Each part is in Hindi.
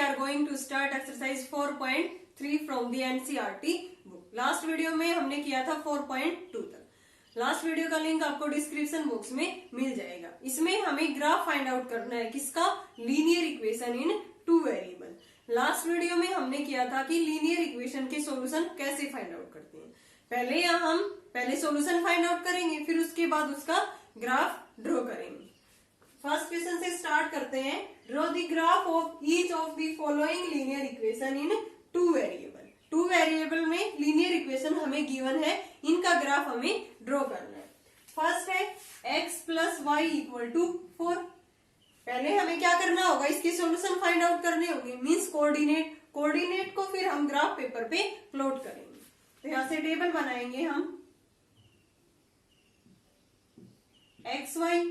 are going to start exercise 4.3 from the NCERT book. Last video में हमने किया था 4.2 तक. लास्ट वीडियो का लिंक आपको डिस्क्रिप्शन बॉक्स में मिल जाएगा. इसमें हमें ग्राफ फाइंड आउट करना है. किसका? Linear equation in two variable. Last video में हमने किया था कि लीनियर इक्वेशन के सॉल्यूशन कैसे फाइंड आउट करते हैं. पहले सॉल्यूशन फाइंड आउट करेंगे, फिर उसके बाद उसका ग्राफ ड्रॉ करेंगे. फर्स्ट क्वेश्चन से स्टार्ट करते हैं. Draw the graph of each of the following linear equation in two variable. Two variable में लीनियर इक्वेशन हमें गिवन है, इनका ग्राफ हमें ड्रॉ करना है. फर्स्ट है x plus y equal to 4. पहले हमें क्या करना होगा? इसके सॉल्यूशन फाइंड आउट करने होंगे. मींस कोऑर्डिनेट को फिर हम ग्राफ पेपर पे प्लॉट करेंगे. तो यहां से टेबल बनाएंगे हम. एक्स वाई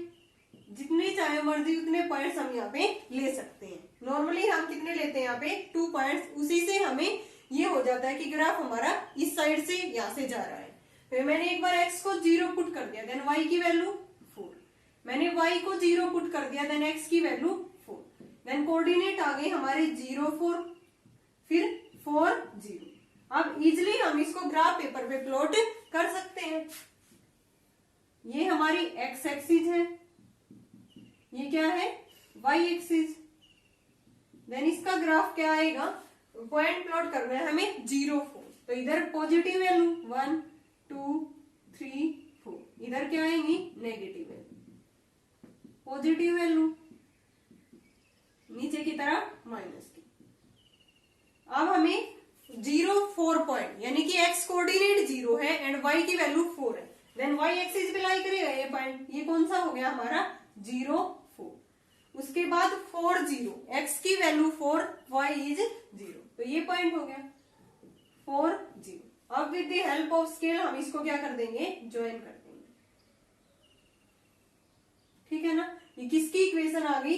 जितने चाहे मर्जी उतने पॉइंट्स हम यहाँ पे ले सकते हैं. नॉर्मली हम कितने लेते हैं यहाँ पे? 2 पॉइंट्स. उसी से हमें ये हो जाता है कि ग्राफ हमारा इस साइड से यहाँ से जा रहा है. तो मैंने एक बार x को 0 पुट कर दिया, देन y की वैल्यू 4. मैंने y को 0 पुट कर दिया, देन x की वैल्यू 4. देन कोऑर्डिनेट आ गए हमारे 0 4 फिर 4 0. अब इजिली हम इसको ग्राफ पेपर पे प्लॉट कर सकते हैं. ये हमारी x एक्सिस है, ये क्या है? y axis. देन इसका ग्राफ क्या आएगा? पॉइंट प्लॉट करना है हमें 0 4. तो इधर पॉजिटिव वैल्यू 1 2 3 4. इधर क्या आएंगी? Negative value. पॉजिटिव वैल्यू नीचे की तरफ माइनस की. अब हमें 0 4 पॉइंट, यानी कि x कोऑर्डिनेट 0 है एंड y की वैल्यू 4 है. देन y एक्सिस पे लाई करेगा ये पॉइंट. ये कौन सा हो गया हमारा? 0 4. उसके बाद 4 0. x की वैल्यू 4, y इज 0. तो ये पॉइंट हो गया 4 0. अब with the help of scale हम इसको क्या कर देंगे? ज्वाइन कर देंगे. ठीक है ना? ये किसकी इक्वेशन आ गई?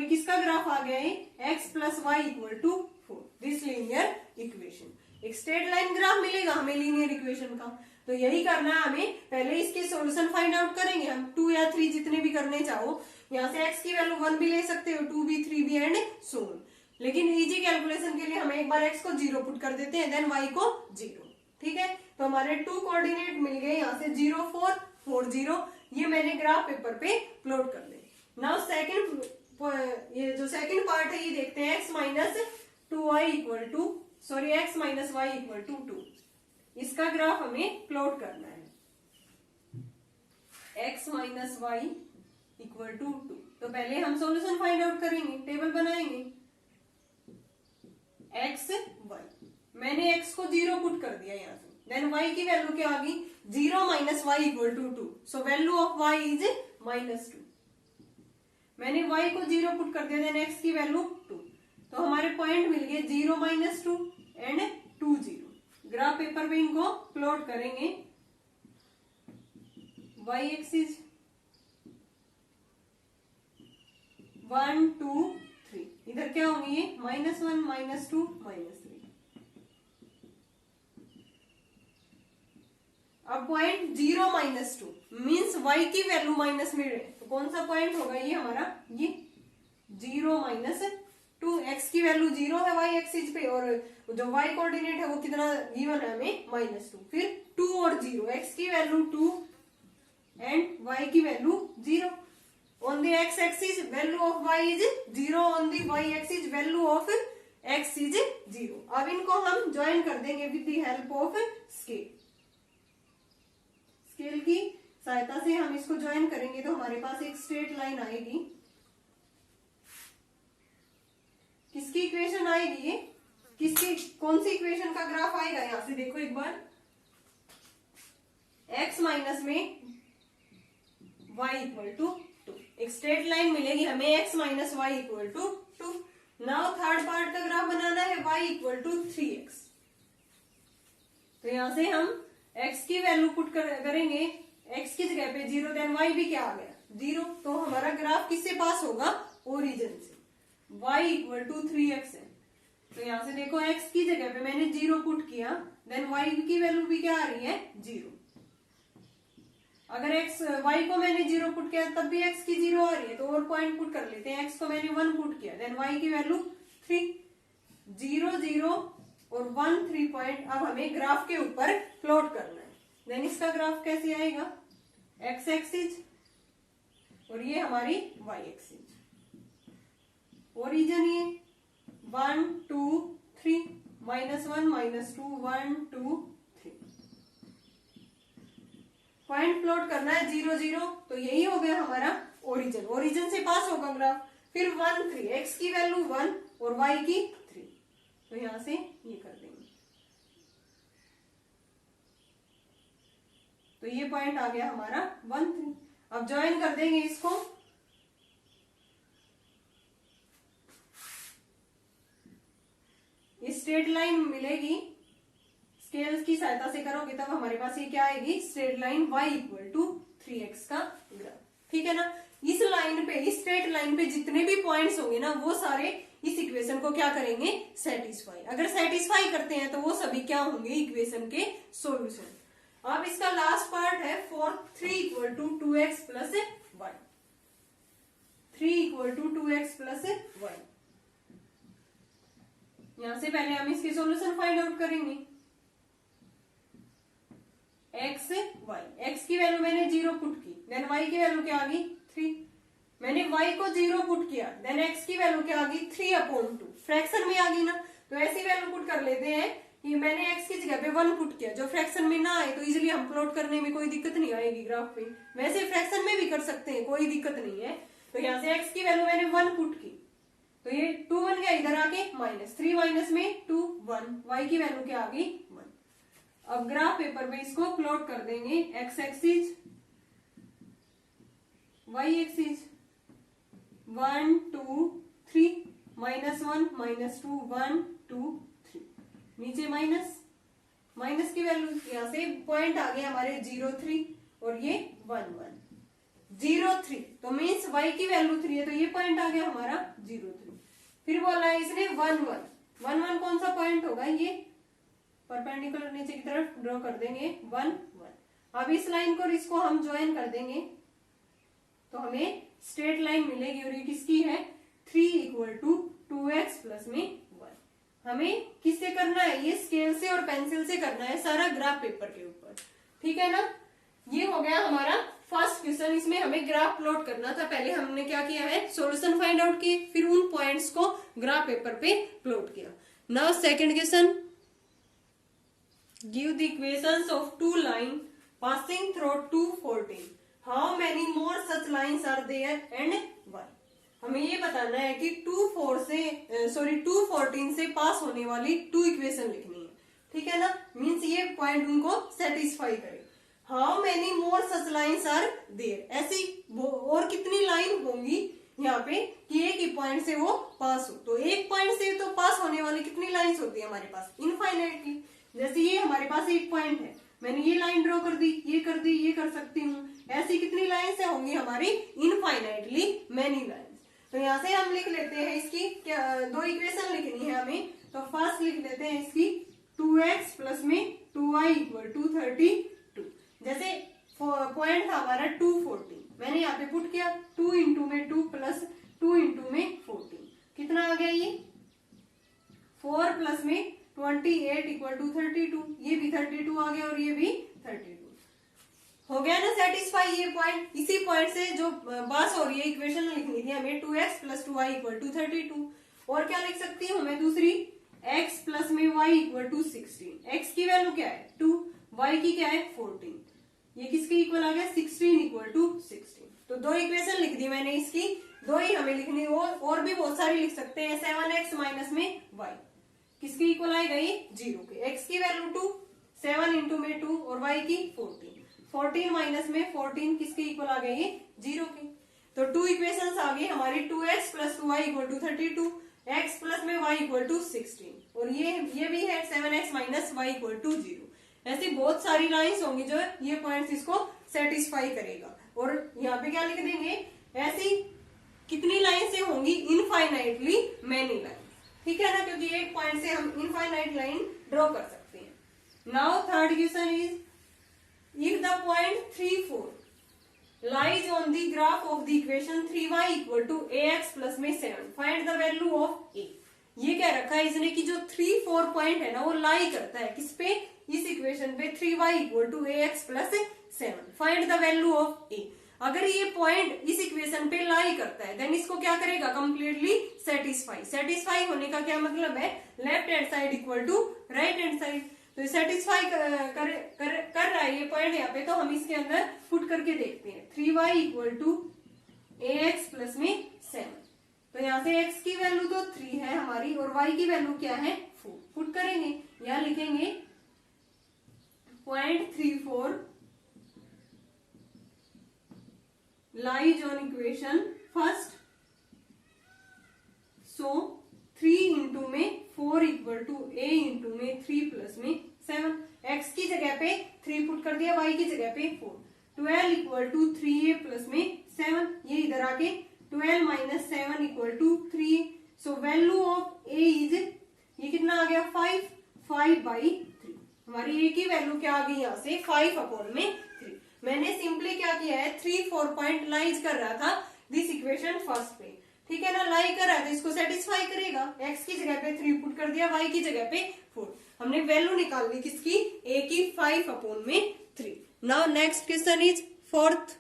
किसका ग्राफ आ गया है? x plus y equal to 4. This linear equation. एक स्ट्रेट लाइन ग्राफ मिलेगा हमें लीनियर इक्वेशन का. तो यही करना है हमें. पहले इसके सॉल्यूशन फाइंड आउट करेंगे हम. 2 या 3 जितने भी करने चाहो. यहाँ से x की वैल्यू 1 भी ले सकते हो, 2 भी 3 भी एंड सो ऑन. लेकिन इजी कैलकुलेशन के लिए हम एक बार x को 0 पुट कर देते हैं, देन y को 0. ठीक है? तो हमारे 2 कोऑर्डिनेट मिल गए यहाँ से 0 4 4 0. ये मैंने ग्राफ पेपर पे प्लॉट कर दिए. नाउ ये जो सेकंड पार्ट है ये देखते हैं. x minus 2y equal to x minus y equal to 2. इसका ग्राफ हमें प्लॉट करना है. x minus y equal to 2. तो पहले हम सॉल्यूशन फाइंड आउट करेंगे. टेबल बनाएंगे. x y. मैंने x को 0 पुट कर दिया यहाँ से. देन y की वैल्यू क्या आ गई? 0 minus y equal to 2. So value of y is minus 2. मैंने y को 0 पुट कर दिया, देन x की वैल्यू 2. तो हमारे पॉइंट मिल गए 0 माइनस 2 एंड 2 0. ग्राफ पेपर पे इनको प्लॉट करेंगे. y axis 1 2 3. इधर क्या होंगे? ये -1 -2 -3. अब पॉइंट 0 माइनस 2 मीन्स y की वैल्यू माइनस में है. तो कौन सा पॉइंट होगा ये हमारा? ये 0 माइनस 2. x की वैल्यू 0 है y एक्सिस पे, और जो y कोऑर्डिनेट है वो कितना गिवन है हमें? -2. फिर 2 और 0. x की वैल्यू 2 एंड y की value 0. On the x axis value of y is 0. On the y axis value of x is 0. अब इनको हम ज्वाइन कर देंगे with the help of scale. Scale की सहायता से हम इसको ज्वाइन करेंगे तो हमारे पास एक स्ट्रेट लाइन आएगी. किसकी इक्वेशन आएगी ये? कौन सी इक्वेशन का ग्राफ आएगा? यहां से देखो एक बार. x माइनस में y इक्वल टू 2. एक स्ट्रेट लाइन मिलेगी हमें x minus y equal to 2. Now third part का ग्राफ बनाना है y इक्वल टू 3x. तो यहां से हम x की वैल्यू पुट करेंगे. x की जगह पे 0, देन y भी क्या आ गया? 0. तो हमारा ग्राफ किससे पास होगा? ओरिजिन से. y इक्वल टू 3x है. तो यहां से देखो x की जगह पे मैंने 0 पुट किया, देन y की वैल्यू भी क्या आ रही है? 0. अगर y को मैंने 0 पुट किया तब भी x की 0 आ रही है, तो और पॉइंट पुट कर लेते हैं. x को मैंने 1 पुट किया, देन y की वैल्यू 3, 0 0 और 1 3 पॉइंट अब हमें ग्राफ के ऊपर प्लॉट करना है। देन इसका ग्राफ कैसे आएगा, एक्स एक्सिस और ये हमारी वाई एक्सिस। ओरिजिन ये 1 2 3 -1 -2 1 2 3 पॉइंट प्लॉट करना है 0 0, तो यही हो गया हमारा ओरिजिन। ओरिजिन से पास होगा ग्राफ। फिर 1 3, एक्स की वैल्यू 1 और वाई की 3, तो यहां से ये कर देंगे। तो ये पॉइंट आ गया हमारा 1 3। अब ज्वाइन कर देंगे इसको। स्ट्रेट लाइन मिलेगी, स्केल की सहायता से करोगे तब हमारे पास ये क्या आएगी, स्ट्रेट लाइन y = 3x का ग्राफ। ठीक है ना। इस लाइन पे, इस स्ट्रेट लाइन पे जितने भी पॉइंट्स होंगे ना वो सारे इस इक्वेशन को क्या करेंगे, सेटिस्फाई। अगर सेटिस्फाई करते हैं तो वो सभी क्या होंगे, इक्वेशन के सॉल्यूशन। अब इसका लास्ट पार्ट है 3 = 2x + 1। 3 = 2x + 1। यहां से पहले हम इसके सॉल्यूशन फाइंड आउट करेंगे। x y, x की वैल्यू मैंने 0 पुट की, देन y की वैल्यू क्या आ गई 3। मैंने y को 0 पुट किया, देन x की वैल्यू क्या आ गई 3/2, फ्रैक्शन में आ गई ना। तो ऐसी वैल्यू पुट कर लेते हैं कि मैंने x की जगह पे 1 पुट किया, जो फ्रैक्शन में ना आए तो इजीली हम प्लॉट करने में कोई दिक्कत नहीं आएगी ग्राफ पे। वैसे फ्रैक्शन में भी कर सकते हैं, कोई दिक्कत नहीं है। तो यहाँ से x की वैल्यू मैंने 1 पुट की, तो ये 2 बन गया, इधर आके -3 माइनस में 2 1, y की वैल्यू क्या आ गई 1। अब ग्राफ पेपर पे इसको प्लॉट कर देंगे, x एक्सिस y एक्सिस 1 2 3 -1 -2 1 2 3, नीचे माइनस की वैल्यू, यहां से पॉइंट आ गए हमारे 0 3 और ये 1 1 0 3, तो मीन्स y की वैल्यू 3 है, तो ये पॉइंट आ गया हमारा 0 3। फिर बोला है इसने 1 1 कौन सा पॉइंट होगा, ये परपेंडिकुलर नीचे की तरफ ड्रॉ कर देंगे 1 1। अब इस लाइन को और इसको हम ज्वाइन कर देंगे तो हमें स्ट्रेट लाइन मिलेगी, और ये किसकी है 3 = 2x + 1। हमें किससे करना है, ये स्केल से और पेंसिल से करना है सारा, ग्राफ पेपर के ऊपर। ठीक है ना। ये हो गया हमारा फर्स्ट क्वेश्चन। इसमें हमें ग्राफ प्लॉट करना था। पहले हमने क्या किया है, सॉल्यूशन फाइंड आउट किए, फिर उन पॉइंट्स को ग्राफ पेपर पे प्लॉट किया। Now second question, give the equations of 2 line passing through 214, how many more such lines are there and why. हमें ये बताना है कि 214 से पास होने वाली 2 इक्वेशन लिखनी है। ठीक है ना, मीन्स ये पॉइंट उनको सेटिस्फाई करे। How many more such lines are there, ऐसी और कितनी लाइन होंगी यहाँ पे कि एक ही पॉइंट से वो पास हो। तो एक पॉइंट से तो पास होने वाली कितनी लाइन्स होती है हमारे पास, इनफाइनाइटली। जैसे ये हमारे पास एक पॉइंट है, मैंने ये लाइन ड्रॉ कर दी, ये कर दी, ये कर सकती हूँ। ऐसी कितनी लाइन से होंगी हमारी, इनफाइनाइटली मैनी लाइन्स। तो यहाँ से हम लिख लेते हैं इसकी क्या, 2 इक्वेशन लिखनी है हमें। तो फर्स्ट लिख लेते हैं इसकी 2x + 2y = 32। जैसे पॉइंट था हमारा 214, मैंने यहाँ पे पुट किया 2 × 2 + 2 × 14, कितना आ गया ये 4 + 28 = 32। ये भी 32 आ गया और ये भी 32 हो गया ना सेटिस्फाई ये पॉइंट। इसी पॉइंट से जो पास हो रही है इक्वेशन लिखनी थी हमें 2x + 2y = 32। और क्या लिख सकती हूँ मैं दूसरी, x + y = 16। x की वैल्यू क्या है 2, y की क्या है 14, ये किसके इक्वल आ गया 16 = 16। तो 2 इक्वेशन लिख दी मैंने, इसकी 2 ही हमें लिखनी, और भी बहुत सारी लिख सकते हैं। 7x - y किसके इक्वल आएगा, ये 0 के। x की वैल्यू 2, 7 × 2 और y की 14, 14 - 14 किसके इक्वल आ गए, ये 0 के। तो 2 इक्वेशंस आ गई हमारी, 2x + 2y = 32, x + y = 16, और ये भी है 7x - y = 0। ऐसी बहुत सारी लाइंस होंगी जो ये पॉइंट्स इसको सेटिस्फाई करेगा। और यहाँ पे क्या लिख देंगे, ऐसी कितनी लाइन से होंगी, इनफाइनाइटली मैनी लाइन। ठीक है ना, क्योंकि एक पॉइंट से हम इनफाइनाइट लाइन ड्रॉ कर सकते हैं। Now third question is, if the point 3 4 lies on the graph of the equation 3y = ax + 7, find the value of a। रखा है इसने कि जो 3, 4 पॉइंट है ना वो लाई करता है किस पे, इस इक्वेशन पे 3y = ax + 7। Find the value of a। अगर ये पॉइंट इस इक्वेशन पे लाई करता है देन इसको क्या करेगा, कंप्लीटली सेटिस्फाई। सेटिस्फाई होने का क्या मतलब है, left hand side = right hand side. तो सेटिस्फाई कर रहा है ये पॉइंट यहाँ पे, तो हम इसके अंदर पुट करके देखते हैं। 3y = ax + 7। तो यहाँ से x की वैल्यू तो 3 है हमारी और y की वैल्यू क्या है, 4। पुट करेंगे, यहाँ लिखेंगे 0.34 lies on equation first, so 3 into में 4 = a into में 3 plus में 7। x की जगह पे 3 पुट कर दिया, y की जगह पे 4। 12 = 3a plus में 7। ये इधर आके 12 - 7 = 3। सो वैल्यू ऑफ a इज, ये कितना आ गया, 5/3। हमारी a की वैल्यू क्या आ गई यहाँ से, 5/3। मैंने सिंपली क्या किया है, 3, 4 पॉइंट लाइज कर रहा था दिस इक्वेशन फर्स्ट पे, ठीक है ना। लाई कर रहा था, इसको सेटिस्फाई करेगा। x की जगह पे 3 पुट कर दिया, y की जगह पे 4। हमने वैल्यू निकाल ली किसकी, a की 5/3। Now next question is 4th।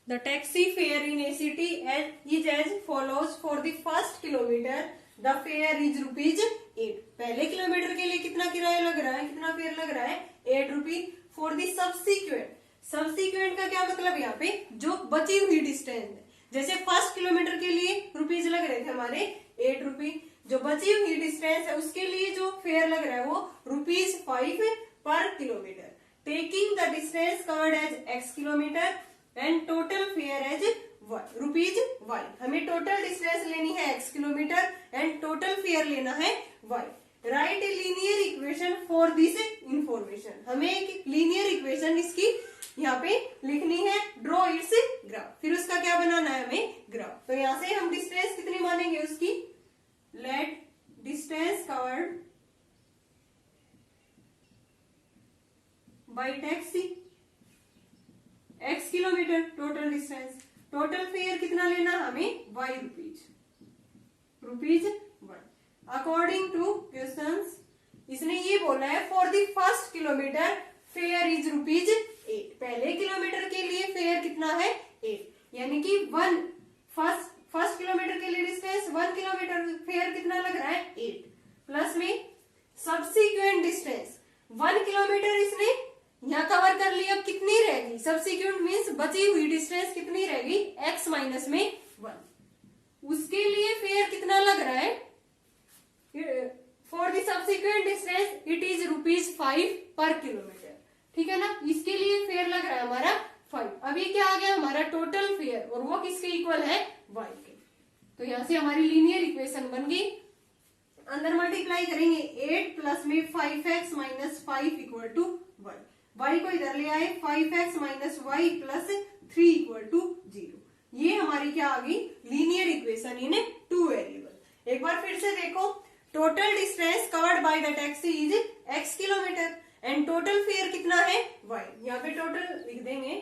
The taxi fare in a city is as follows. For the first kilometer, the fare is ₹8। पहले किलोमीटर के लिए कितना किराया लग रहा है, कितना फेयर लग रहा है, 8 rupees. For the subsequent, subsequent का क्या मतलब, यहाँ पे जो बची हुई डिस्टेंस है, जैसे फर्स्ट किलोमीटर के लिए रुपीज लग रहे थे हमारे 8 रुपीज, जो बची हुई डिस्टेंस है उसके लिए जो फेयर लग रहा है वो ₹5/किलोमीटर। Taking the distance covered as x kilometre and total fare as ₹y। हमें टोटल डिस्टेंस लेनी है x kilometre and total fare लेना है y। Right a linear equation for this information. हमें एक लीनियर इक्वेशन इसकी यहाँ पे लिखनी है। ड्रॉ इट्स ग्राफ, फिर उसका क्या बनाना है हमें, ग्राफ। तो यहाँ से हम डिस्टेंस कितनी मानेंगे उसकी, let distance covered by taxi x kilometre, total distance. Total fare कितना लेना हमें, y rupees 1। According to questions, इसने ये बोला है for the first kilometre fare is ₹8। पहले किलोमीटर के लिए फेयर कितना है, 8। यानी कि फर्स्ट किलोमीटर के लिए डिस्टेंस 1 किलोमीटर, फेयर कितना लग रहा है, 8। प्लस में सब्सिक्वेंट डिस्टेंस 1 किलोमीटर इसने यहाँ कवर कर लिया। अब कितनी रहेगी, सब्सिक्वेंट मीन्स बची हुई डिस्टेंस कितनी रहेगी, x - में 1। उसके लिए फेयर कितना लग रहा है, for the subsequent distance it is ₹5/किलोमीटर, ठीक है ना। इसके लिए फेयर लग रहा है हमारा 5। अभी क्या आ गया हमारा टोटल फेयर, और वो किसके इक्वल है, y के। तो यहां से हमारी लीनियर इक्वेशन बन गई। अंदर मल्टीप्लाई करेंगे, 8 प्लस में 5x - 5 = y। y को इधर ले आए, 5x - y + 3 = 0। ये हमारी क्या आ गई, लीनियर इक्वेशन इन 2 वेरिएबल। एक बार फिर से देखो, total distance covered by the taxi is x kilometre and total fare कितना है, y। यहाँ पे टोटल लिख देंगे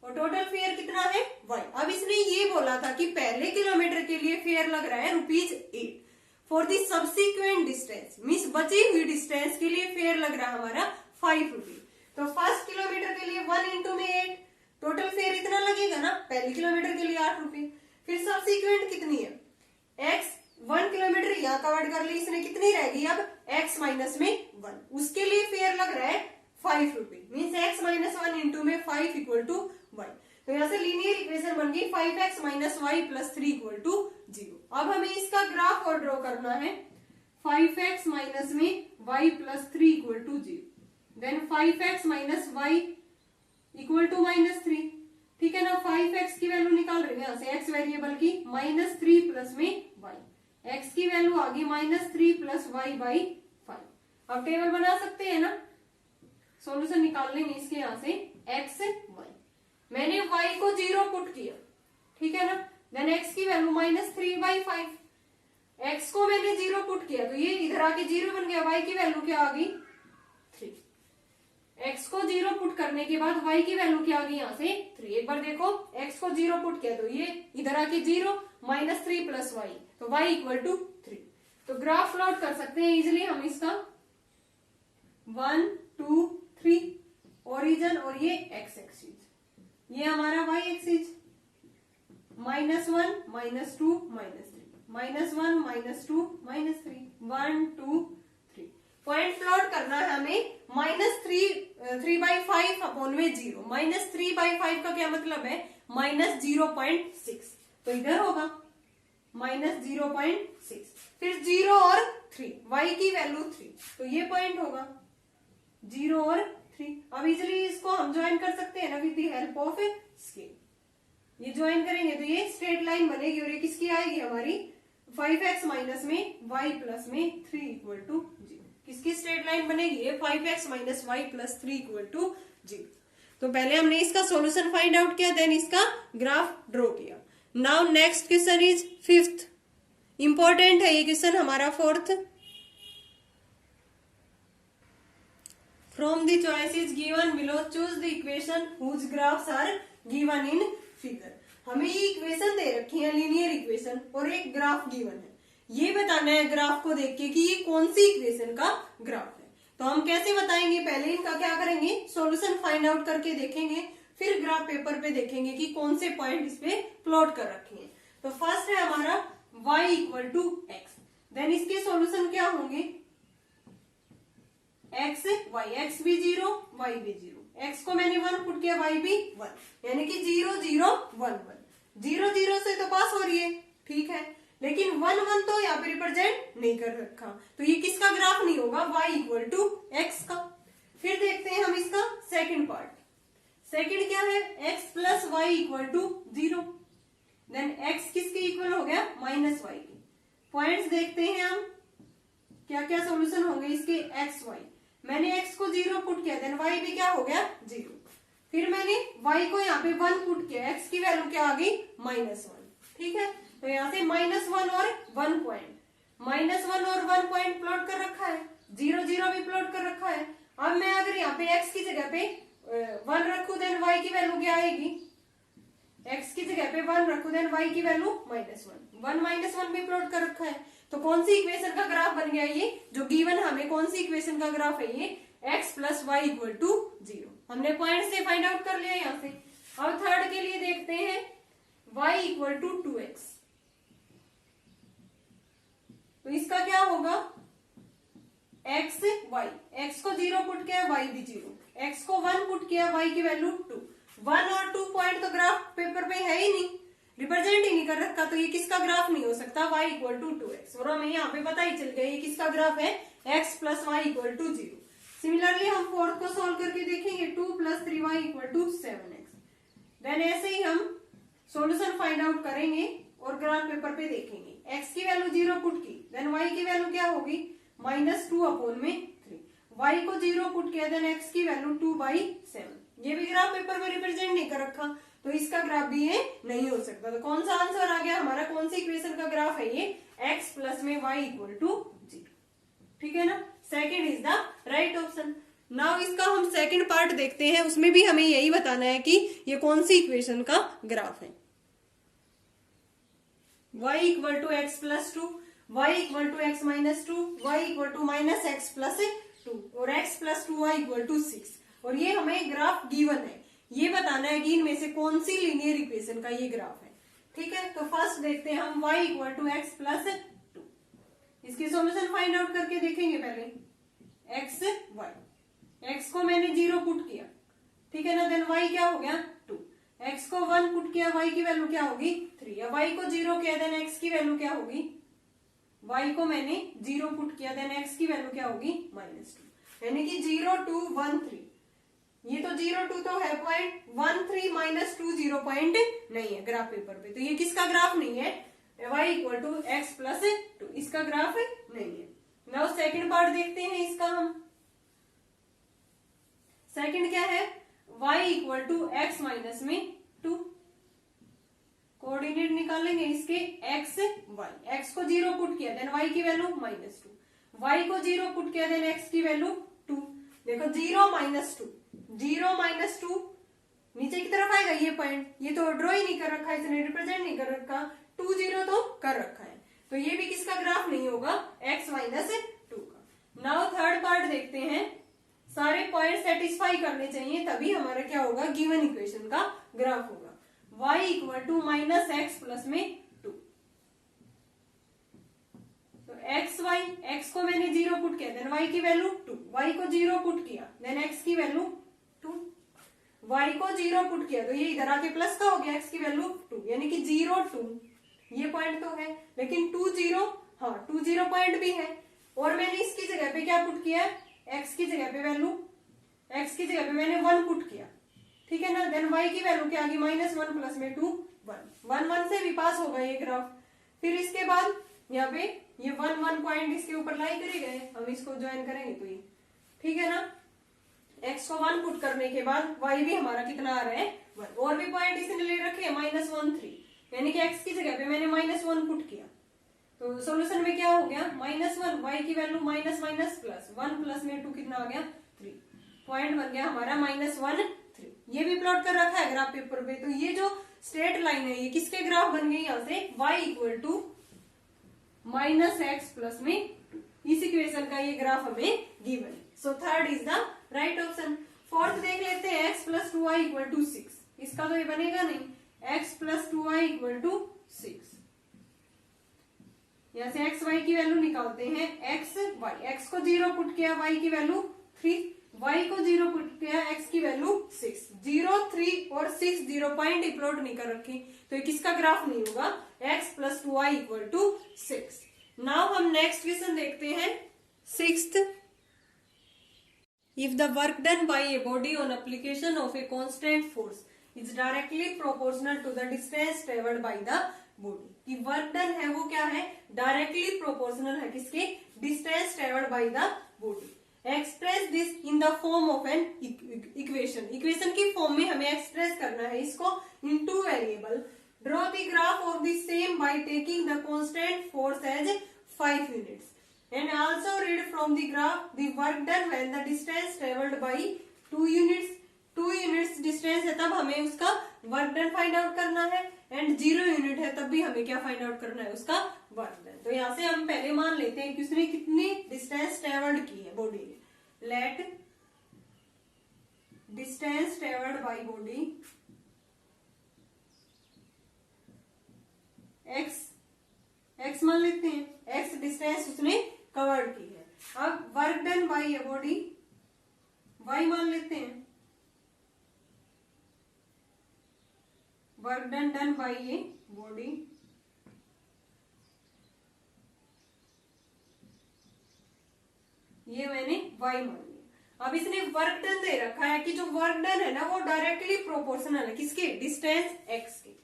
और टोटल फेयर कितना है, y। अब इसने ये बोला था कि पहले किलोमीटर के लिए फेयर लग रहा है ₹8। For the subsequent distance means बची हुई डिस्टेंस के लिए फेयर लग रहा है हमारा 5 रुपीज। तो फर्स्ट किलोमीटर के लिए 1 × में 8, टोटल फेयर इतना लगेगा ना, पहले किलोमीटर के लिए 8 रुपए। फिर सब्सिक्वेंट कितनी है, x 1 किलोमीटर यहाँ कवर्ड कर ली इसने, कितनी रहेगी अब, x - में 1। उसके लिए फेयर लग रहा है 5 रुपए, मीन्स x - 1 × में 5 = y। तो यहाँ से लीनियर इक्वेशन बन गई 5x - y + 3 = 0। अब हमें इसका ग्राफ और ड्रॉ करना है। 5x - में y + 3 = 0, देन 5x - y = -3, ठीक है ना। 5x की वैल्यू निकाल रहे हैं यहाँ से, x वेरिएबल की, -3 प्लस में y। x की वैल्यू आ गई -3 + y/5। अब टेबल बना सकते हैं ना, सॉल्यूशन निकाल लेंगे इसके यहाँ से, x y। मैंने y को 0 पुट किया, ठीक है ना। देन x की वैल्यू -3/5। x को मैंने 0 पुट किया तो ये इधर आके 0 बन गया। y की वैल्यू क्या आ गई, 3। x को 0 पुट करने के बाद y की वैल्यू क्या आ गई यहाँ से, 3। एक बार देखो, x को 0 पुट किया तो ये इधर आके 0 -3 + y, तो y = 3। तो ग्राफ प्लॉट कर सकते हैं इजिली हम इसका 1 2 3 ओरिजिन और ये एक्स एक्सिस, ये हमारा वाई एक्सिस, -1 -2 -3 -1 -2 -3 1 2 3 पॉइंट प्लॉट करना है हमें -3/5 अपॉन में 0। -3/5 का क्या मतलब है -0.6, तो इधर होगा -0.6, फिर 0 और 3, y की वैल्यू 3, तो ये पॉइंट होगा 0 और 3। अब इजिली इसको हम ज्वाइन कर सकते हैं ना with the help of scale. ये ज्वाइन करेंगे तो ये स्ट्रेट लाइन बनेगी और ये किसकी आएगी हमारी 5x माइनस में y प्लस में 3 इक्वल टू 0। किसकी स्ट्रेट लाइन बनेगी ये 5x minus y plus 3 equal to 0। तो पहले हमने इसका सॉल्यूशन फाइंड आउट किया, देन इसका ग्राफ ड्रॉ किया। Now next question is 5th, important है ये क्वेश्चन हमारा 4th। From the choices given below choose the equation whose graphs are given in figure. हमें ये इक्वेशन दे रखी है, लीनियर इक्वेशन, और एक ग्राफ गिवन है। ये बताना है ग्राफ को देख के कि ये कौन सी इक्वेशन का ग्राफ है। तो हम कैसे बताएंगे, पहले इनका क्या करेंगे सॉल्यूशन फाइंड आउट करके देखेंगे, फिर ग्राफ पेपर पे देखेंगे कि कौन से पॉइंट इस पे प्लॉट कर रखे हैं। तो फर्स्ट है हमारा y इक्वल टू एक्स, देन इसके सॉल्यूशन क्या होंगे x y, x भी 0 y भी 0, x को मैंने 1 पुट किया y भी 1, यानी कि 0 0 1 1, 0 0 से तो पास हो रही है, ठीक है, लेकिन 1 1 तो यहाँ पे रिप्रेजेंट नहीं कर रखा, तो ये किसका ग्राफ नहीं होगा y इक्वल टू एक्स का। फिर देखते हैं हम इसका सेकंड पार्ट। सेकंड क्या है x plus y equal to 0, then x किसके इक्वल हो गया माइनस वाई के। पॉइंट्स देखते हैं हम क्या क्या सॉल्यूशन होंगे इसके x y। मैंने x को 0 पुट किया, देन y भी क्या हो गया 0, फिर मैंने y को यहाँ पे 1 पुट किया, x की वैल्यू क्या आ गई -1, ठीक है। तो यहाँ से -1 और 1 पॉइंट, -1 और 1 पॉइंट प्लॉट कर रखा है, 0 0 भी प्लॉट कर रखा है। अब मैं अगर यहाँ पे x की जगह पे 1 रखू, देन y की वैल्यू क्या आएगी, x की जगह पे 1 रखू, देन y की वैल्यू -1, 1 -1 भी प्लॉट कर रखा है। तो कौन सी इक्वेशन का ग्राफ बन गया ये जो गिवन हमें, कौन सी इक्वेशन का ग्राफ है ये x plus y equal to 0। हमने पॉइंट से फाइंड आउट कर लिया यहाँ से। अब थर्ड के लिए देखते हैं y इक्वल टू 2x, तो इसका क्या होगा x y, x को 0 पुट किया y भी 0, x को 1 पुट किया y की वैल्यू 2, 1 और 2 पॉइंट तो ग्राफ पेपर पे है ही नहीं, रिप्रेजेंट ही नहीं कर रखा, तो ये किसका ग्राफ नहीं हो सकता y इक्वल टू 2x। और हमें यहाँ पे पता ही चल गया ये किसका ग्राफ है x plus y equal to 0। Similarly हम फोर्थ को सोल्व करके देखेंगे 2 + 3y equal to 7x। Then ऐसे ही हम सॉल्यूशन फाइंड आउट करेंगे और ग्राफ पेपर पे देखेंगे। x की वैल्यू 0 पुट की, देन y की वैल्यू क्या होगी -2 अपॉन में 3, y को 0 पुट किया, देन x की वैल्यू 2/7। ये भी ग्राफ पेपर में रिप्रेजेंट नहीं कर रखा, तो इसका ग्राफ भी ये नहीं हो सकता। तो कौन सा आंसर आ गया हमारा, कौन सी इक्वेशन का ग्राफ है ये x प्लस में y इक्वल टू 0, ठीक है ना। Second is the right option. Now इसका हम सेकंड पार्ट देखते हैं, उसमें भी हमें यही बताना है कि ये कौन सी इक्वेशन का ग्राफ है। y equal to x plus 2, y equal to x minus 2, y equal to minus x plus 2 और x plus 2y equal to 6, और ये हमें ग्राफ गिवन है। ये बताना है कि इनमें से कौन सी लीनियर इक्वेशन का ये ग्राफ है, ठीक है। तो फर्स्ट देखते हैं हम y equal to x plus 2, इसकी सॉल्यूशन फाइंड आउट करके देखेंगे। पहले x y, x को मैंने 0 पुट किया, ठीक है ना, देन y क्या हो गया 2, x को 1 पुट किया, y की वैल्यू क्या होगी 3, या y को 0 किया, देन x की वैल्यू क्या होगी, y को मैंने 0 पुट किया, देन x की वैल्यू क्या होगी -2, यानी कि 0 2 1 3। ये तो 0 2 तो है पॉइंट, 1 3 -2 0 पॉइंट नहीं है ग्राफ पेपर पे, तो ये किसका ग्राफ नहीं है y equal to x plus 2, इसका ग्राफ नहीं है। नाउ सेकंड पार्ट देखते हैं इसका हम। सेकंड क्या है y equal to x minus में 2, कोऑर्डिनेट निकालेंगे इसके x y, x को 0 पुट किया, देन y की वैल्यू -2, y को 0 पुट किया, देन x की वैल्यू 2। देखो 0 -2, 0 -2 नीचे की तरफ आएगा ये पॉइंट, ये तो ड्रॉ ही नहीं कर रखा है, इसने रिप्रेजेंट नहीं कर रखा, 2 0 तो कर रखा है, तो ये भी किसका ग्राफ नहीं होगा सेटिस्फाई करने चाहिए, तभी हमारा क्या होगा, गिवन इक्वेशन का ग्राफ होगा। y equal to minus x plus में 2। तो एक्स वाई, एक्स को मैंने 0 पुट किया, देन y की वैल्यू 2, y को 0 पुट किया, देन x की वैल्यू 2, y को 0 पुट किया तो ये इधर आके प्लस का हो गया, x की वैल्यू 2, यानी कि 0 2 ये पॉइंट तो है, लेकिन 2 0, हाँ 2 0 पॉइंट भी है। और मैंने इसकी जगह पे क्या पुट किया है, x की जगह पे वैल्यू, x की जगह पे मैंने 1 पुट किया, ठीक है ना। देन y की वैल्यू क्या आ गई, -1 प्लस में 2 1 1 से भी पास होगा ये ग्राफ। फिर इसके बाद यहाँ पे ये 1 1 पॉइंट इसके ऊपर लाई करे गए, हम इसको ज्वाइन करेंगे तो ये ठीक है ना। x को 1 पुट करने के बाद y भी हमारा कितना आ रहा है 1, और भी पॉइंट इसने ले रखे हैं -1 3, यानी कि x की जगह पे मैंने -1 पुट किया, तो सॉल्यूशन में क्या हो गया, -1, y की value minus minus plus 1 plus में 2 कितना आ गया 3, पॉइंट बन गया हमारा -1 3। ये भी प्लॉट कर रखा है ग्राफ पेपर पे। तो ये जो स्ट्रेट लाइन है ये किसके ग्राफ बन गई, यहाँ से y equal to minus x plus में 2, इस इक्वेशन का ये ग्राफ हमें गिवन है। So third is the right option. Fourth देख लेते हैं, x plus 2y equal to 6, इसका तो ये बनेगा नहीं, x plus 2y equal to 6, यहाँ से x y की वैल्यू निकालते हैं, x y, x को 0 पुट किया, y की वैल्यू 3, y को 0 पुट किया, x की वैल्यू 6, 0 3 और 6 0 पॉइंट ही प्लॉट नहीं कर रखी, तो ये किसका ग्राफ नहीं होगा, x plus 2y equal to 6। Now हम नेक्स्ट क्वेश्चन देखते हैं, 6th। If the work done by a body on application of a constant force is directly proportional to the distance traveled by the body, कि वर्क डन है वो क्या है, डायरेक्टली प्रोपोर्शनल है किसके, distance travelled by the body. Express this in the form of an equation, equation की फॉर्म में हमें एक्सप्रेस करना है इसको in 2 variable. Draw the graph of the same by taking the constant force as 5 units and also read from the graph the work done when the distance traveled by 2 units। 2 units distance है तब हमें उसका वर्क डन फाइंड आउट करना है, एंड 0 यूनिट है तब भी हमें क्या फाइंड आउट करना है, उसका वर्क डन। तो यहाँ से हम पहले मान लेते हैं कि उसने कितनी डिस्टेंस ट्रेवल्ड की है बॉडी ने। Let distance travelled by body x मान लेते हैं, x डिस्टेंस उसने कवर्ड की है। अब work done by a body y मान लेते हैं, work done by a body ये मैंने y मान लिया। अब इसने वर्क डन दे रखा है कि जो वर्क डन है ना वो डायरेक्टली प्रोपोर्शनल है किसके, डिस्टेंस x के।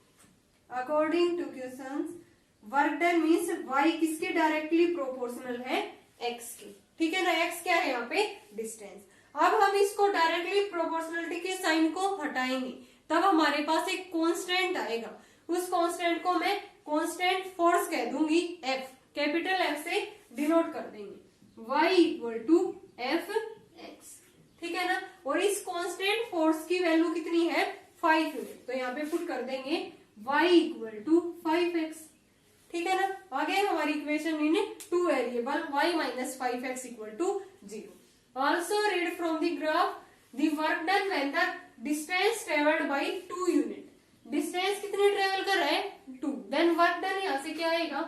According to questions work done means y किसके डायरेक्टली प्रोपोर्शनल है, x के, ठीक है ना। x क्या है यहाँ पे, डिस्टेंस। अब हम इसको डायरेक्टली प्रोपोर्शनलिटी के साइन को हटाएंगे, तब हमारे पास एक कांस्टेंट आएगा, उस कांस्टेंट को मैं कांस्टेंट फोर्स कह दूंगी, f, कैपिटल F से डिनोट कर देंगे, y equal to F x, ठीक है ना। और इस कांस्टेंट फोर्स की वैल्यू कितनी है, 5 यूनिट, तो यहाँ पे पुट कर देंगे y इक्वल टू 5x, ठीक है ना। आ गए हमारी equation in 2 variable, y minus 5x equal to 0। Also read from the graph the work done when the distance travelled by 2 unit, distance कितने ट्रेवल कर रहा है 2, देन वर्क डन यहाँ से क्या आएगा,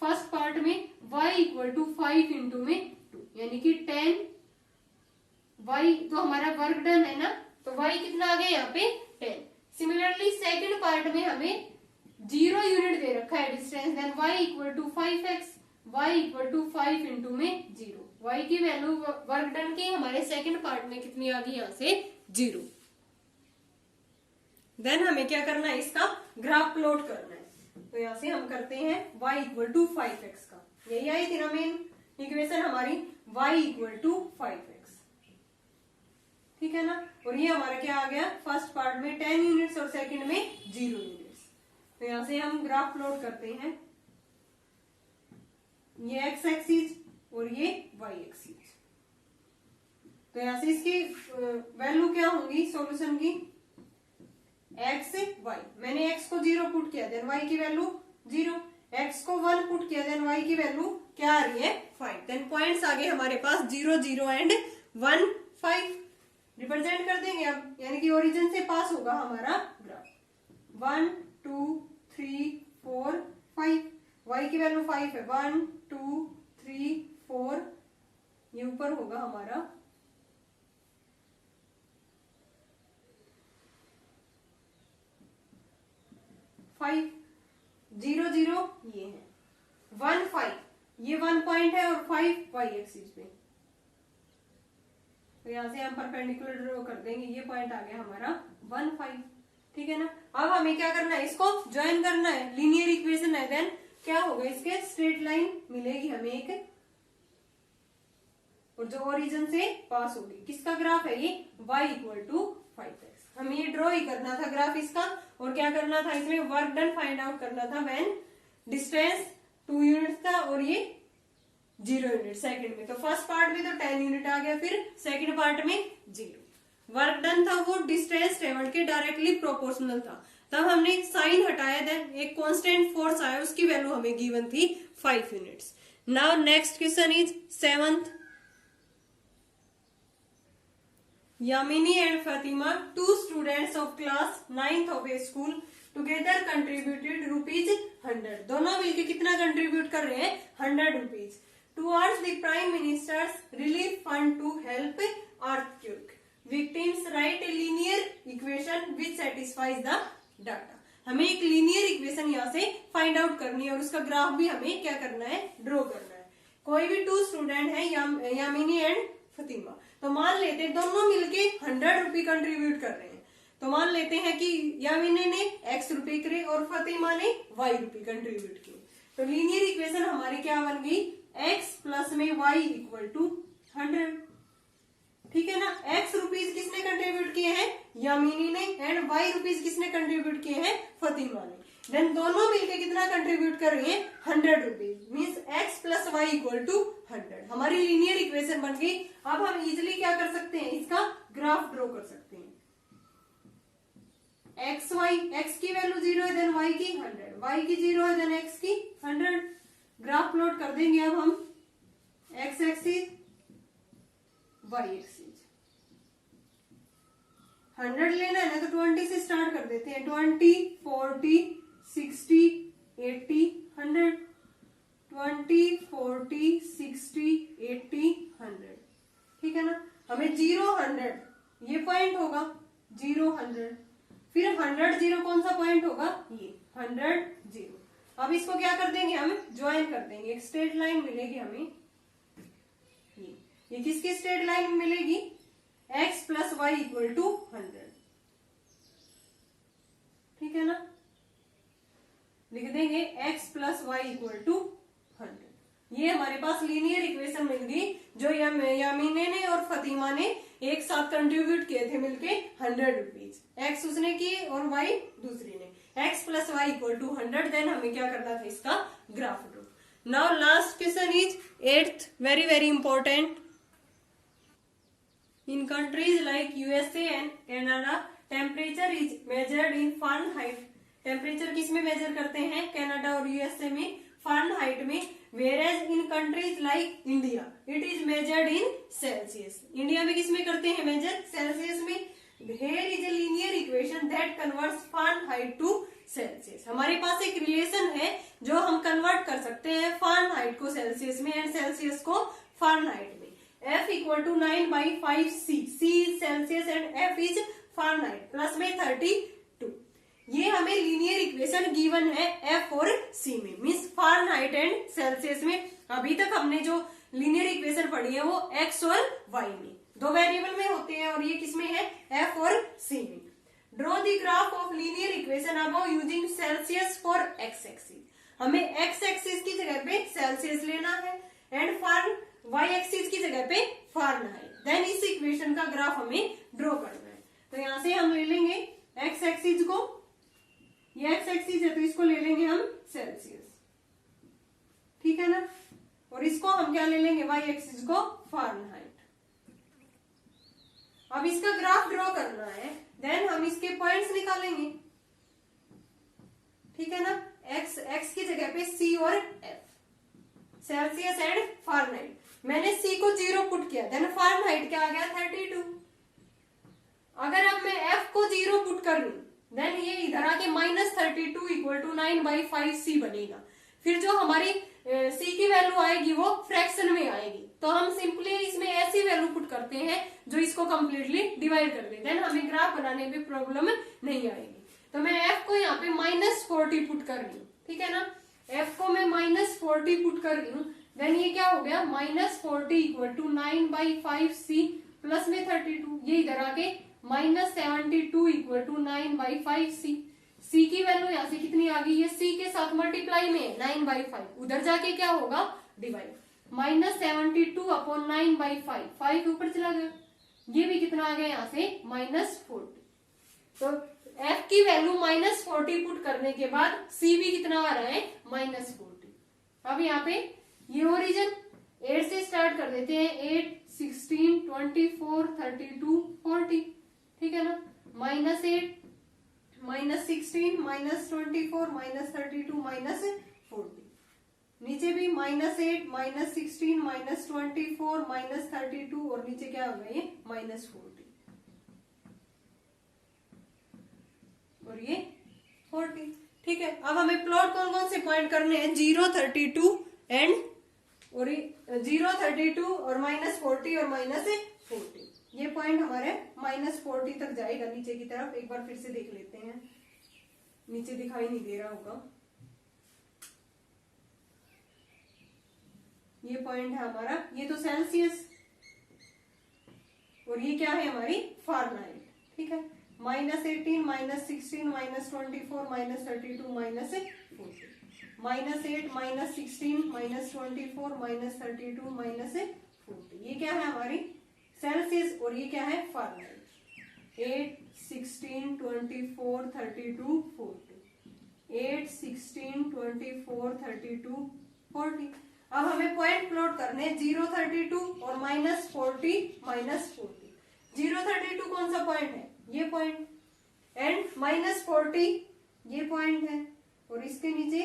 फर्स्ट पार्ट में y इक्वल टू 5 इंटू में 2, यानी कि 10 y, तो हमारा वर्क डन है ना, तो y कितना आ गया यहाँ पे 10। सिमिलरली सेकंड पार्ट में हमें 0 यूनिट दे रखा है distance, then y equal to 5x, y equal to 5 into में 0, y की वैल्यू वर्क डन की हमारे सेकंड पार्ट में कितनी आ गई यहाँ से 0। देन हमें क्या करना है, इसका ग्राफ प्लॉट करना है, तो यहाँ से हम करते हैं y इक्वल टू 5x का, यही आई थी ना मेन इक्वेशन हमारी, y इक्वल टू 5x, ठीक है ना। और ये हमारा क्या आ गया, फर्स्ट पार्ट में 10 यूनिट्स और सेकंड में 0 यूनिट्स, तो यहां से हम ग्राफ प्लॉट करते हैं, ये x एक्सिस और ये y एक्सिस, तो यहां से इसकी वैल्यू क्या होंगी सॉल्यूशन की, x y, मैंने x को 0 पुट किया, देन y की वैल्यू 0, x को 1 पुट किया, देन y की वैल्यू क्या आ रही है 5, देन पॉइंट्स आ गए हमारे पास 0 0 एंड 1 5, रिप्रेजेंट कर देंगे अब, यानी कि ओरिजिन से पास होगा हमारा ग्राफ। 1 2 3 4 5, y की वैल्यू 5 है। 1 2 3 4, ये ऊपर होगा हमारा 5, 0 0 ये है 1 5, ये 1 पॉइंट है और 5 y एक्सिस पे। तो यहां से हम परपेंडिकुलर ड्रॉ कर देंगे, ये पॉइंट आ गया हमारा 1 5। ठीक है ना। अब हमें क्या करना है, इसको ज्वाइन करना है, लीनियर इक्वेशन है। देन क्या होगा, इसके स्ट्रेट लाइन मिलेगी हमें एक, और जो ओरिजिन से पास होगी। किसका ग्राफ है ये, y इक्वल टू 5x। हमें ये ड्रॉ ही करना था ग्राफ इसका, और क्या करना था, इसमें वर्क डन फाइंड आउट करना था व्हेन डिस्टेंस 2 यूनिट था और ये 0 यूनिट सेकंड में। तो फर्स्ट पार्ट में तो 10 यूनिट आ गया, फिर सेकंड पार्ट में 0। वर्क डन था वो डिस्टेंस ट्रेवल्ड के डायरेक्टली प्रोपोर्शनल था। तब हमने साइन हटाया, देन एक कांस्टेंट फोर्स आया, उसकी वैल्यू हमें गिवन थी 5 units. Now next question is 7th। Yamini and Fatima, 2 students of class 9th of a school, together contributed ₹100। दोनों मिलके कितना कंट्रीब्यूट कर रहे हैं, 100 rupees towards the Prime Minister's Relief Fund to help earthquake victims। Write a linear equation which satisfies the data। हमें एक लीनियर इक्वेशन यहाँ से फाइंड आउट करनी है और उसका ग्राफ भी हमें क्या करना है, ड्रॉ करना है। कोई भी 2 स्टूडेंट है, यामिनी एंड फतिमा, तो मान लेते हैं दोनों मिलके 100 रुपए कंट्रीब्यूट कर रहे हैं। तो मान लेते हैं कि यामिनी ने x रुपए करे और फतिमा ने y रुपए कंट्रीब्यूट किए। तो लीनियर इक्वेशन हमारी क्या बन गई, x प्लस में y इक्वल टू 100। ठीक है ना। x रुपीज किसने कंट्रीब्यूट किए हैं, यामिनी ने, एंड y रुपीज किसने कंट्रीब्यूट किए हैं, फतिमा ने। देन दोनों मिलके कितना कंट्रीब्यूट कर रही है, 100 rupees, means x plus y equal to 100। हमारी लीनियर इक्वेशन बन गई। अब हम इजिली क्या कर सकते हैं, इसका ग्राफ ड्रॉ कर सकते हैं। x y, x की वैल्यू 0 है, देन y की 100, y की 0 है, देन x की 100। ग्राफ प्लॉट कर देंगे अब हम, x एक्सिस y एक्सिस। 100 लेना है ना, तो 20 से स्टार्ट कर देते हैं। 20 40 60 80 100, 20 40 60 80 100। ठीक है ना। हमें 0 100 ये पॉइंट होगा, 0 100, फिर 100 0 कौन सा पॉइंट होगा, ये 100 0। अब इसको क्या कर देंगे, हम ज्वाइन कर देंगे, एक स्ट्रेट लाइन मिलेगी हमें। ये किसकी स्ट्रेट लाइन मिलेगी, x plus y equal to 100। ठीक है ना। लिख देंगे x plus y equal to 100। ये हमारे पास लीनियर इक्वेशन मिल गई, जो यामिनी ने और फतिमा ने एक साथ कंट्रीब्यूट किए थे मिलके 100 रुपीज। x उसने की और y दूसरी ने। x plus y equal to 100। Then हमें क्या करना था, इसका graph draw. Now last question is 8th, very very important. In countries like USA and Canada, temperature is measured in Fahrenheit। Temperature किस में मेजर करते हैं, कनाडा और यूएसए में, फारेनहाइट में। Whereas in countries like India, it is measured in Celsius। India में किस में करते हैं मेजर, सेल्सियस में। Here is a linear equation that converts Fahrenheit to Celsius। हमारे पास एक रिलेशन है जो हम कन्वर्ट कर सकते हैं फारेनहाइट को सेल्सियस में एंड सेल्सियस को फारेनहाइट में। F equal to 9/5C, C is Celsius and F is Fahrenheit, plus में 32। ये हमें लीनियर इक्वेशन गिवन है F और C में, मीन्स फारेनहाइट एंड सेल्सियस में। अभी तक हमने जो लीनियर इक्वेशन पढ़ी है वो X और Y में, 2 वेरिएबल में होते हैं, और ये किसमें है, F और C में। Draw the graph of linear equation above using Celsius for X axis. हमें X एक्सिस की जगह पे सेल्सियस लेना है एंड y एक्सिस की जगह पे फारेनहाइट। देन इस इक्वेशन का ग्राफ हमें ड्रॉ करना है। तो यहां से हम ले लेंगे x एक्सिस को, ये x एक्सिस है तो इसको ले लेंगे हम सेल्सियस। ठीक है ना। और इसको हम क्या ले लेंगे, y एक्सिस को फारेनहाइट। अब इसका ग्राफ ड्रॉ करना है, देन हम इसके पॉइंट्स निकालेंगे। ठीक है ना। x की जगह पे c और f, सेल्सियस एंड फारेनहाइट। मैंने C को 0 पुट किया, देन फारेनहाइट क्या आ गया 32। अगर अब मैं f को 0 पुट कर लूं देन ये इधर आके -32 इक्वल टू 9/5c बनेगा। फिर जो हमारी c की वैल्यू आएगी वो फ्रैक्शन में आएगी, तो हम सिंपली इसमें ऐसी वैल्यू पुट करते हैं जो इसको कंप्लीटली डिवाइड कर दे, देन हमें ग्राफ बनाने में प्रॉब्लम नहीं आएगी। तो मैं f को यहाँ पे -40 पुट कर रही हूँ, ठीक है ना। f को मैं -40 पुट कर रही हूँ, देन ये क्या हो गया -40 इक्वल टू 9/5c प्लस में 32, ये इधर आके -72 इक्वल टू 9/5c। c की वैल्यू यहाँ से कितनी आ गई, ये c के साथ मल्टीप्लाई में है 9/5, उधर जाके क्या होगा डिवाइड, -72 अपॉन 9/5, 5 ऊपर चला गया, ये भी कितना आ गया यहाँ से -40। तो f की वैल्यू -40 पुट करने के बाद c भी कितना आ रहा है -40। अब यहाँ पे ये ओरिजिन 8 से स्टार्ट कर देते हैं, 8, 16, 24, 32, 40, ठीक है ना। -8, -16, -24, -32, -40, नीचे भी -8, -16, -24, -32 और नीचे क्या होगा ये -40 और ये 40, ठीक है। अब हमें प्लॉट कौन कौन से पॉइंट करने हैं, 0, 32 एंड और 0, 32 और -40 और -40, ये पॉइंट हमारे -40 तक जाएगा नीचे की तरफ। एक बार फिर से देख लेते हैं, नीचे दिखाई नहीं दे रहा होगा, ये पॉइंट है हमारा, ये तो सेल्सियस और ये क्या है हमारी फारेनहाइट, ठीक है। -18, -16, -24, -32, -40, -8, -16, -24, -32, -40, ये क्या है हमारी सेल्सियस और ये क्या है फारेनहाइट। 8, 16, 24, 32, 40, 8, 16, 24, 32, 40। अब हमें पॉइंट प्लॉट करने 0, 32 और -40, -40। 0, 32 कौन सा पॉइंट है, ये पॉइंट, एंड -40 ये पॉइंट है और इसके नीचे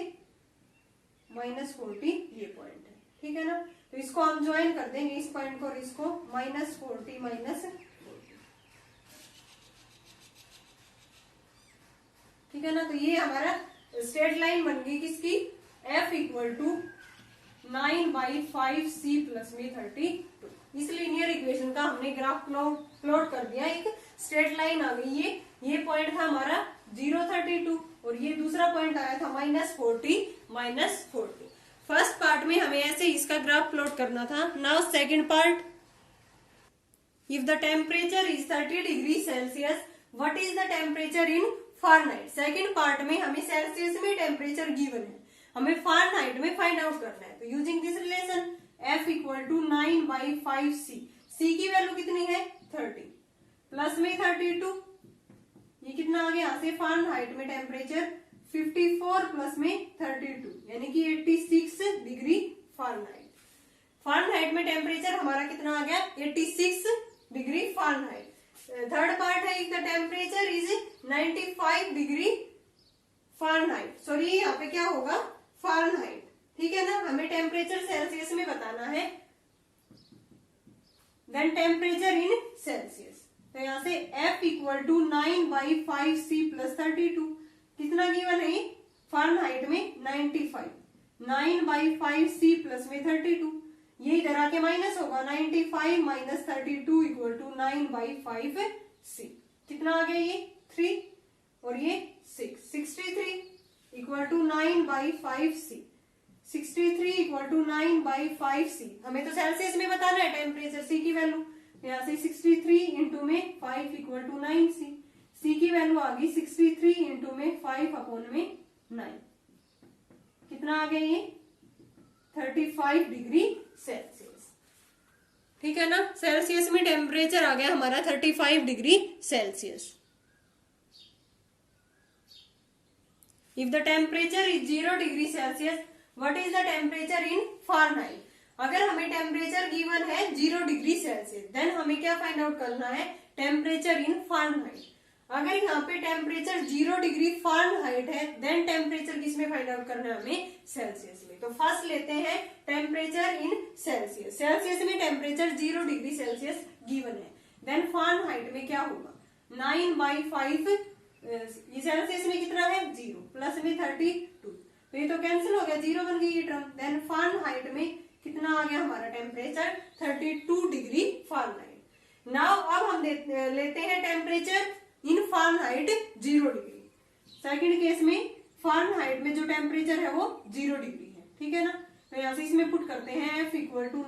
-40 ये पॉइंट है, ठीक है ना। तो इसको हम ज्वाइन कर देंगे, इस पॉइंट को और इसको, -40, -40, ठीक है ना। तो ये हमारा स्ट्रेट लाइन बन गई किसकी, f equal to 9/5c plus में 32। इस लीनियर इक्वेशन का हमने ग्राफ प्लॉट कर दिया, एक स्ट्रेट लाइन आ गई। ये पॉइंट था हमारा 0, 32 और ये दूसरा पॉइंट आया था -40, -40। फर्स्ट पार्ट में हमें ऐसे इसका ग्राफ प्लॉट करना था। Now second part, if the temperature is 30 degree Celsius, what is the temperature in Fahrenheit. Second part में हमें सेल्सियस में टेम्परेचर गिवन है, हमें फारेनहाइट में फाइंड आउट करना है। तो using this relation f equal to 9/5c, c की वैल्यू कितनी है 30 प्लस में 32, ये कितना आ गया यहाँ से फारेनहाइट में टेम्परेचर 54 प्लस में 32 यानी कि 86 डिग्री फारेनहाइट। फारेनहाइट में टेम्परेचर हमारा कितना आ गया 86 डिग्री फारेनहाइट। थर्ड पार्ट है, if the temperature is 95 degree Fahrenheit, sorry यहाँ पे क्या होगा फारेनहाइट, ठीक है ना। हमें टेम्परेचर सेल्सियस में बताना है, देन टेम्परेचर इन सेल्सियस। तो यहाँ से f equal to 9/5c plus 32, कितना गिवन है फारेनहाइट में 95, 9/5c प्लस में 32, ये इधर आके माइनस होगा, 95 माइनस 32 इक्वल टू 9/5c, कितना आ गया ये 3 और ये 6, 63 equal to 9/5c, 63 equal to 9/5c। हमें तो सेल्सियस में बताना है टेम्परेचर, c की वैल्यू, यहाँ से 63 इंटू में 5 इक्वल टू 9c, c की वैल्यू आ गई 63 इंटू में 5 अपॉन में 9, कितना आ गया ये 35 डिग्री सेल्सियस, ठीक है ना। सेल्सियस में टेम्परेचर आ गया हमारा 35 degree Celsius. If the temperature is 0 degree Celsius, what is the temperature in Fahrenheit. अगर हमें टेम्परेचर गिवन है 0 डिग्री सेल्सियस, देन हमें क्या फाइंड आउट करना है टेम्परेचर इन फारेनहाइट। अगर यहाँ पे टेम्परेचर 0 डिग्री फारेनहाइट है, देन टेम्परेचर किसमें फाइंड आउट करना है हमें सेल्सियस में। तो फर्स्ट लेते हैं टेम्परेचर इन सेल्सियस। सेल्सियस में टेम्परेचर 0 डिग्री सेल्सियस गिवन है, देन फारेनहाइट में क्या होगा, 9/5 ये सेल्सियस में कितना है 0, प्लस में 32, तो ये तो कैंसिल हो गया, 0 बन गई ये टर्म। देन फ़ारेनहाइट में कितना आ गया हमारा टेम्परेचर 32 डिग्री फ़ारेनहाइट। नाउ अब हम लेते हैं temperature in Fahrenheit 0 degree. Second case में फ़ारेनहाइट में जो टेम्परेचर है वो 0 डिग्री है, ठीक है ना। तो यहाँ से इसमें पुट करते हैं F =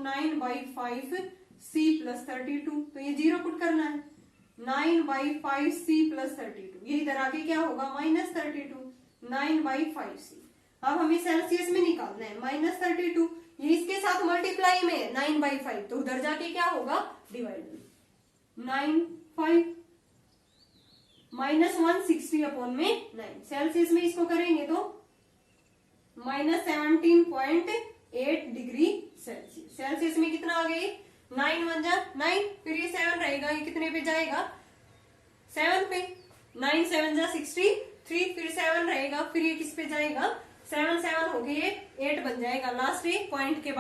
9/5 C + 32, तो ये 0 पुट करना है, 9/5 C + 32, ये इधर आके क्या होगा -32, 9/5 C। अब हमें सेल्सियस में निकालना है -32, ये इसके साथ मल्टीप्लाई में है 9/5, तो उधर जाके क्या होगा डिवाइड, 9/5 -160/9, सेल्सियस में इसको करेंगे तो -17.8 डिग्री सेल्सियस। सेल्सियस में कितना आ गई 9 1 जा 9, फिर ये 7 रहेगा, ये कितने पे जाएगा 7 पे, 9 7 जा 63, फिर 7 रहेगा, फिर ये किस पे जाएगा 7 7 हो गए 8 बन जाएगा। लास्ट एक पॉइंट के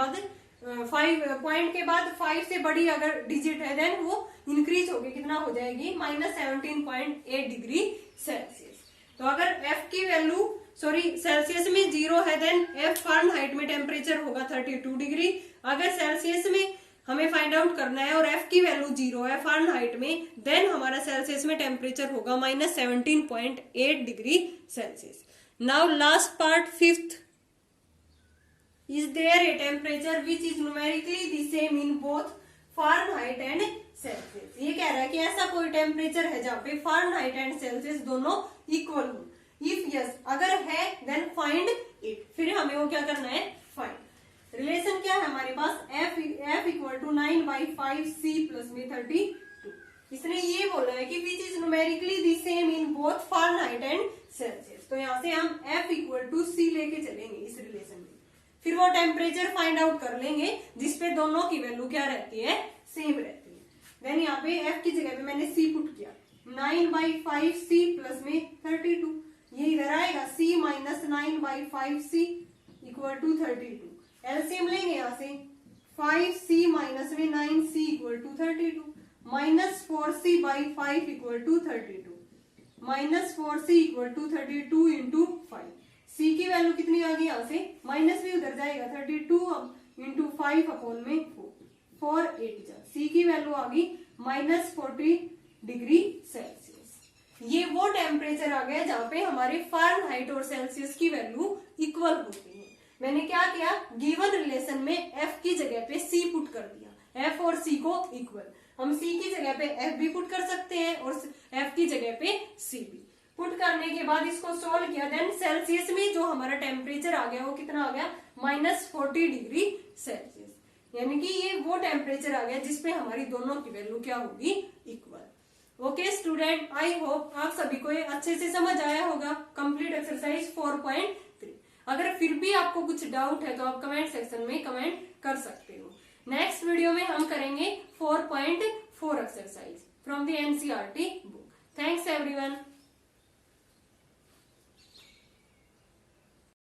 बाद 5 से बड़ी अगर डिजिट है देन वो इंक्रीज होगी, कितना हो जाएगी -17.8 डिग्री सेल्सियस। तो अगर F की वैल्यू सेल्सियस में 0 है देन F फ़ारेनहाइट में टेम्परेचर होगा 32 डिग्री। अगर सेल्सियस में हमें फाइंड आउट करना है और F की वैल्यू 0 है फ़ारेनहाइट में, देन हमारा सेल्सियस में टेम्परेचर होगा -17.8 degree Celsius. Now last part, fifth, is there a temperature which is numerically the same in both Fahrenheit and Celsius? ये कह रहा है कि ऐसा कोई टेम्परेचर है जहाँ पे Fahrenheit एंड Celsius दोनों इक्वल हो। इफ यस, अगर है देन फाइंड इट। फिर हमें वो क्या करना है फाइंड। रिलेशन क्या है हमारे पास, F = 9/5 C + में 32। इसने ये बोला है कि which is numerically the same in both Fahrenheit and Celsius. तो यहाँ से हम F = C लेके चलेंगे इस रिलेशन में, फिर वो टेम्परेचर फाइंड आउट कर लेंगे जिसपे दोनों की वैल्यू क्या रहती है सेम रहती है। देन यहाँ पे F की जगह पे मैंने C पुट किया, 9/5 C + में 32, ये इधर आएगा C - 9/5 C = 32। एलसीएम लेंगे यहाँ से 5C - में 9C = 32, -4C/5 = 32, -4C = 32 × 5। C की वैल्यू कितनी आ गई यहाँ से, माइनस भी उधर जाएगा, 32 × 5/4, 4 8 जा। C की वैल्यू आ गई -40 डिग्री सेल्सियस। ये वो टेम्परेचर आ गया जहाँ पे हमारे फ़ारेनहाइट और सेल्सियस की वैल्यू इक्वल होती है। मैंने क्या किया, गिवन रिलेशन में F की जगह पे C पुट कर दिया, F और C को इक्वल। हम C की जगह पे F भी पुट कर सकते हैं और F की जगह पे C भी पुट करने के बाद इसको सोल्व किया, देन सेल्सियस में जो हमारा टेम्परेचर आ गया वो कितना आ गया -40 डिग्री सेल्सियस। यानी कि ये वो टेम्परेचर आ गया जिसपे हमारी दोनों की वैल्यू क्या होगी equal. Okay student, I hope आप सभी को ये अच्छे से समझ आया होगा कंप्लीट एक्सरसाइज 4.3। अगर फिर भी आपको कुछ डाउट है तो आप कमेंट सेक्शन में कमेंट कर सकते हो। नेक्स्ट वीडियो में हम करेंगे 4.4 exercise from the NCERT book. Thanks everyone.